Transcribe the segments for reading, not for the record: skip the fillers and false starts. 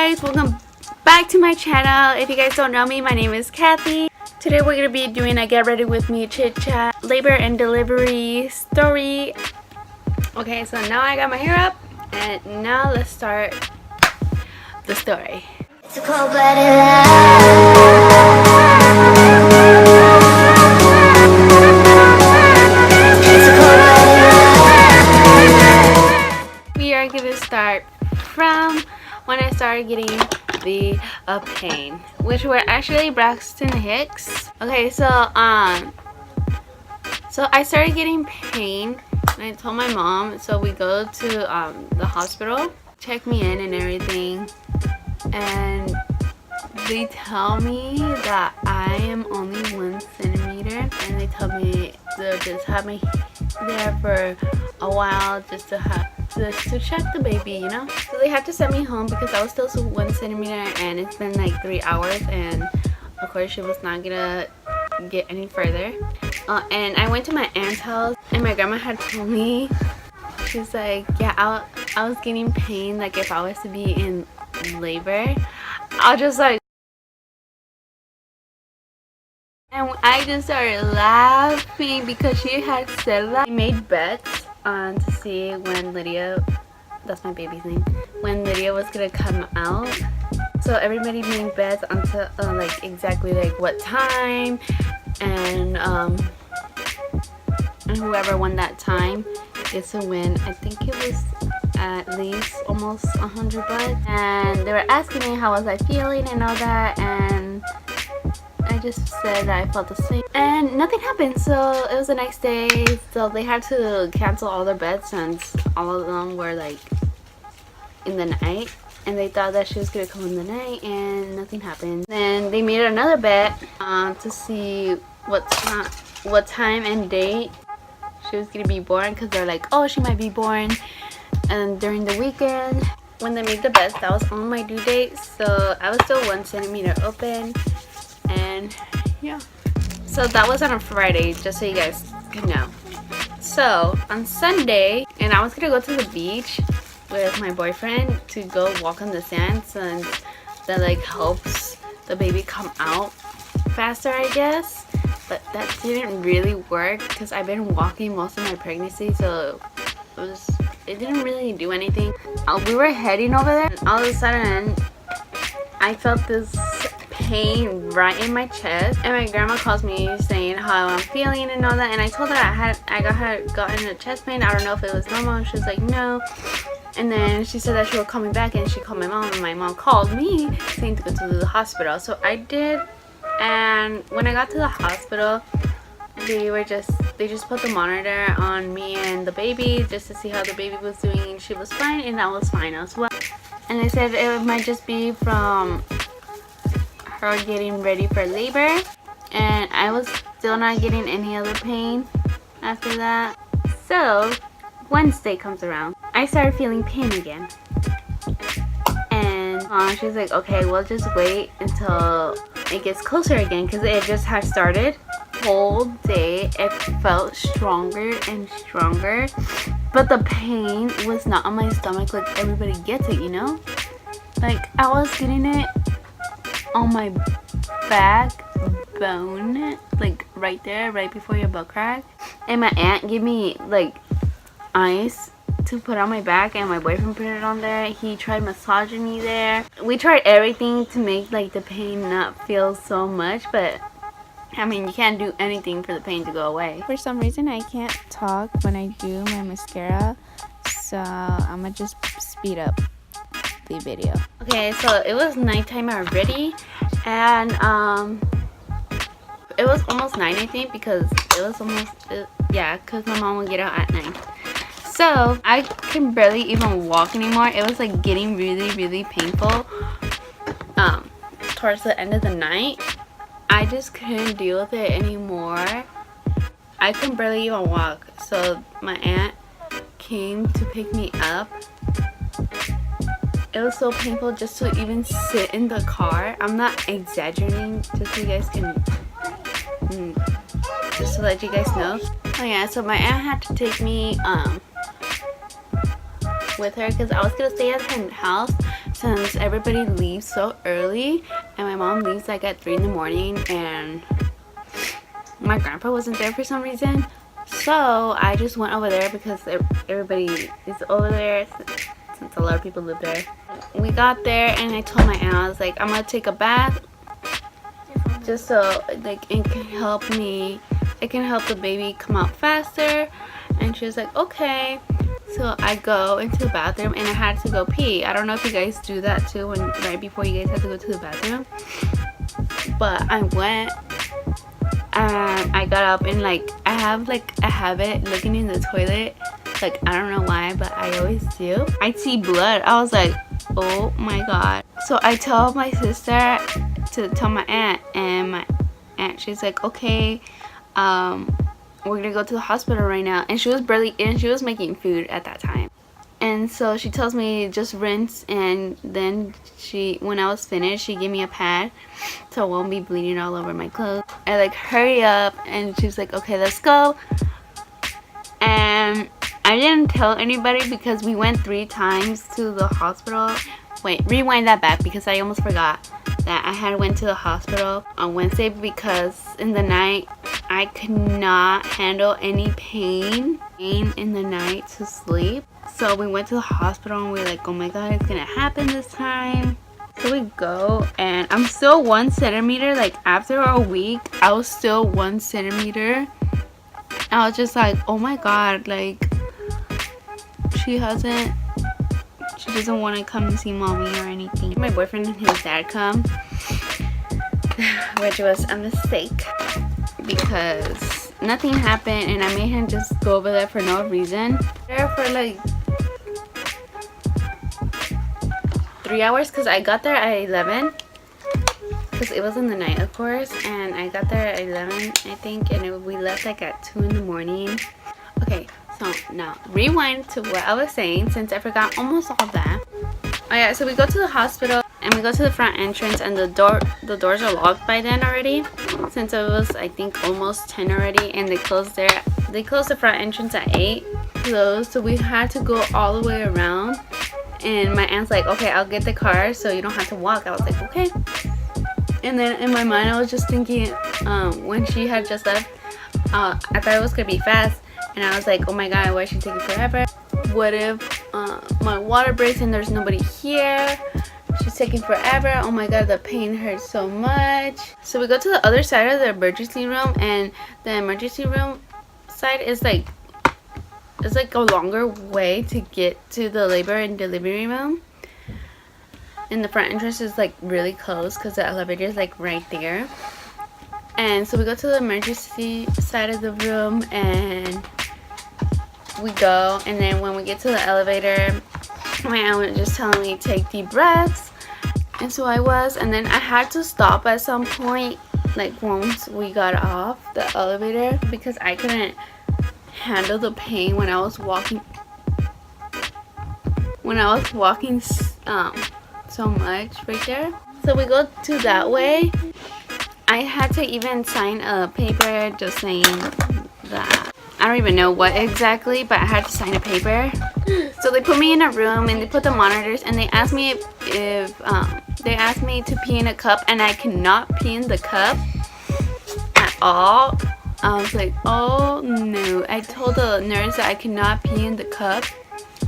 guys, welcome back to my channel. If you guys don't know me, my name is Kathy. Today we're gonna be doing a get ready with me chit chat labor and delivery story. Okay, so now I got my hair up and now let's start the story. It's a cold-blooded We are gonna start from when I started getting the pain, which were actually Braxton Hicks. Okay, so I started getting pain and I told my mom, so we go to the hospital, check me in and everything, and they tell me that I am only 1 centimeter, and they tell me they'll just have me there for a while just to check the baby, you know. So they had to send me home because I was still 1 centimeter and it's been like 3 hours, and of course she was not gonna get any further. And I went to my aunt's house and my grandma had told me, she's like, yeah, I was getting pain like if I was to be in labor. I was just like, and I just started laughing because she had said that. I made bets to see when Lydia, that's my baby's name, when Lydia was gonna come out. So everybody made bets until like exactly like what time, and whoever won that time gets to win. I think it was at least almost $100. And they were asking me how was I feeling and all that, and I just said that I felt the same, and nothing happened. So it was the next day, so they had to cancel all their bets since all of them were like in the night, and they thought that she was gonna come in the night, and nothing happened. Then they made another bet to see what time and date she was gonna be born, because they're like, oh, she might be born and during the weekend. When they made the bets, that was on my due date, so I was still 1 centimeter open. And yeah, so that was on a Friday, just so you guys can know. So on Sunday, and I was gonna go to the beach with my boyfriend to go walk on the sand, since that like helps the baby come out faster, I guess. But that didn't really work because I've been walking most of my pregnancy, so it didn't really do anything. We were heading over there, and all of a sudden I felt this pain right in my chest, and my grandma calls me saying how I'm feeling and all that, and I told her I had gotten a chest pain. I don't know if it was normal, and she was like, no. And then she said that she would call me back, and she called my mom, and my mom called me saying to go to the hospital. So I did, and when I got to the hospital, they just put the monitor on me and the baby just to see how the baby was doing, and she was fine and I was fine as well. And they said it might just be from her getting ready for labor, and I was still not getting any other pain after that. So Wednesday comes around, I started feeling pain again, and she was like, okay, we'll just wait until it gets closer again, because it just had started. Whole day it felt stronger and stronger, but the pain was not on my stomach like everybody gets it, you know. Like I was getting it on my backbone, like right there, right before your butt crack. And my aunt gave me like ice to put on my back, and my boyfriend put it on there. He tried massaging me there. We tried everything to make like the pain not feel so much, but I mean, you can't do anything for the pain to go away. For some reason I can't talk when I do my mascara, so I'm gonna just speed up the video. Okay, so it was nighttime already, and it was almost 9, I think, because it was almost yeah, because my mom would get out at 9. So I can barely even walk anymore. It was like getting really painful towards the end of the night. I just couldn't deal with it anymore. I could barely even walk, so my aunt came to pick me up. It was so painful just to even sit in the car. I'm not exaggerating, just so you guys can just to let you guys know. Oh yeah, so my aunt had to take me with her because I was gonna stay at her house, since everybody leaves so early and my mom leaves like at 3 in the morning and my grandpa wasn't there for some reason, so I just went over there because everybody is over there since a lot of people live there. We got there and I told my aunt, I was like, I'm gonna take a bath just so like it can help me, it can help the baby come out faster. And she was like, okay. So I go into the bathroom and I had to go pee. I don't know if you guys do that too, when right before you guys have to go to the bathroom, but I went and I got up and like I have like a habit looking in the toilet, like I don't know why, but I always do. I see blood. I was like, oh my god. So I tell my sister to tell my aunt, and my aunt, she's like, okay, we're gonna go to the hospital right now. And she was barely in, she was making food at that time. And so she tells me just rinse, and then when I was finished, she gave me a pad so I won't be bleeding all over my clothes. I like hurry up and she's like, okay, let's go. And I didn't tell anybody because we went 3 times to the hospital. Wait, rewind that back because I almost forgot that I had went to the hospital on Wednesday because in the night I could not handle any pain in the night to sleep. So we went to the hospital and we were like, oh my god, it's gonna happen this time. So we go and I'm still 1 centimeter. Like after a week I was still 1 centimeter. I was just like, oh my god, like she doesn't want to come and see mommy or anything. My boyfriend and his dad come, which was a mistake because nothing happened and I made him just go over there for no reason. There for like 3 hours because I got there at 11 because it was in the night, of course, and I got there at 11 I think, and we left like at 2 in the morning. Okay, so now rewind to what I was saying since I forgot almost all that. Oh yeah, so we go to the hospital and we go to the front entrance and the doors are locked by then already, since it was I think almost 10 already, and they closed the front entrance at 8. So we had to go all the way around, and my aunt's like, okay, I'll get the car so you don't have to walk. I was like, okay. And then in my mind I was just thinking, when she had just left, I thought it was gonna be fast, and I was like, oh my god, why is she taking forever? What if my water breaks and there's nobody here? She's taking forever. Oh my god, the pain hurts so much. So we go to the other side of the emergency room, and the emergency room side is like, it's like a longer way to get to the labor and delivery room. And the front entrance is like really close because the elevator is like right there. And so we go to the emergency side of the room and we go, and then when we get to the elevator, my aunt was just telling me take deep breaths, and so I was, and then I had to stop at some point, like once we got off the elevator, because I couldn't handle the pain when I was walking so much right there. So we go to that way. I had to even sign a paper just saying that I don't even know what exactly, but I had to sign a paper. So they put me in a room and they put the monitors, and they asked me if they asked me to pee in a cup, and I cannot pee in the cup at all. I was like, oh no. I told the nurse that I cannot pee in the cup,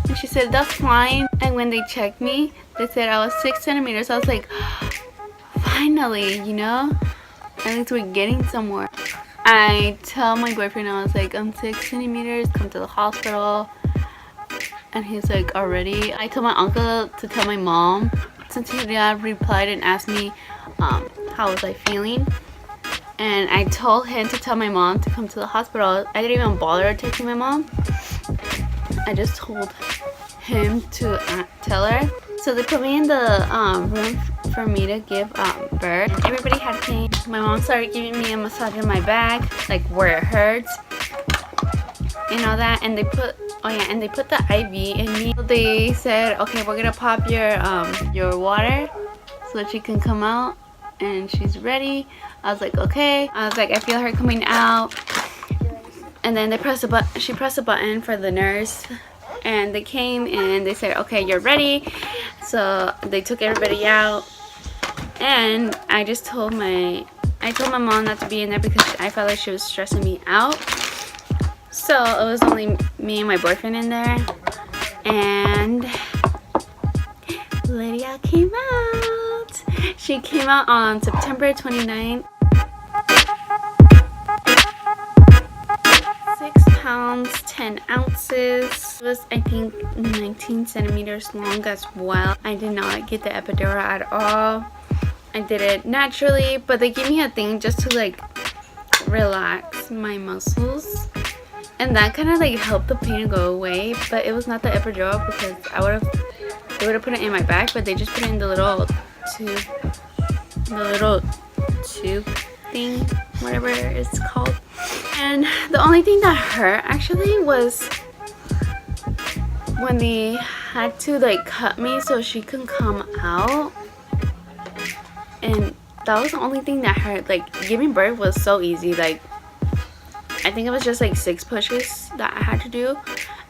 and she said that's fine. And when they checked me, they said I was 6 centimeters. I was like, finally, you know, at least we're getting somewhere. I tell my boyfriend, I was like, I'm 6 centimeters, come to the hospital. And he's like, already? I told my uncle to tell my mom, since he had replied and asked me how was I feeling. And I told him to tell my mom to come to the hospital. I didn't even bother taking my mom. I just told him to tell her. So they put me in the room for me to give birth. Everybody had pain. My mom started giving me a massage in my back, like where it hurts and all that. And they put the IV in me. So they said, okay, we're gonna pop your water so that she can come out, and she's ready. I was like, okay. I was like, I feel her coming out. And then they pressed a button. She pressed a button for the nurse and they came and they said, okay, you're ready. So they took everybody out, and I told my mom not to be in there because I felt like she was stressing me out. So it was only me and my boyfriend in there, and Lydia came out. She came out on September 29th. 6 pounds 10 ounces. It was, I think, 19 centimeters long as well. I did not get the epidural at all. I did it naturally, but they gave me a thing just to like relax my muscles, and that kind of like helped the pain go away. But it was not the epidural because they would have put it in my back, but they just put it in the little tube thing, whatever it's called. And the only thing that hurt actually was when they had to like cut me so she can come out, and that was the only thing that hurt. Like, giving birth was so easy. Like, I think it was just like 6 pushes that I had to do,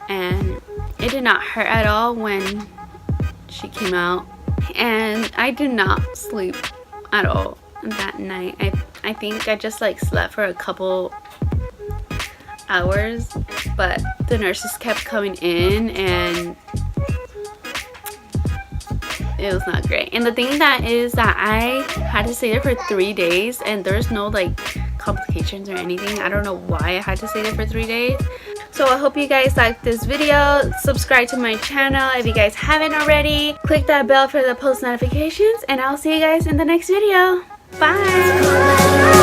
and it did not hurt at all when she came out. And I did not sleep at all that night. I think I just like slept for a couple hours, but the nurses kept coming in and it was not great. And the thing that is that I had to stay there for 3 days, and there's no like complications or anything. I don't know why I had to stay there for 3 days. So I hope you guys liked this video. Subscribe to my channel if you guys haven't already. Click that bell for the post notifications, and I'll see you guys in the next video. Bye.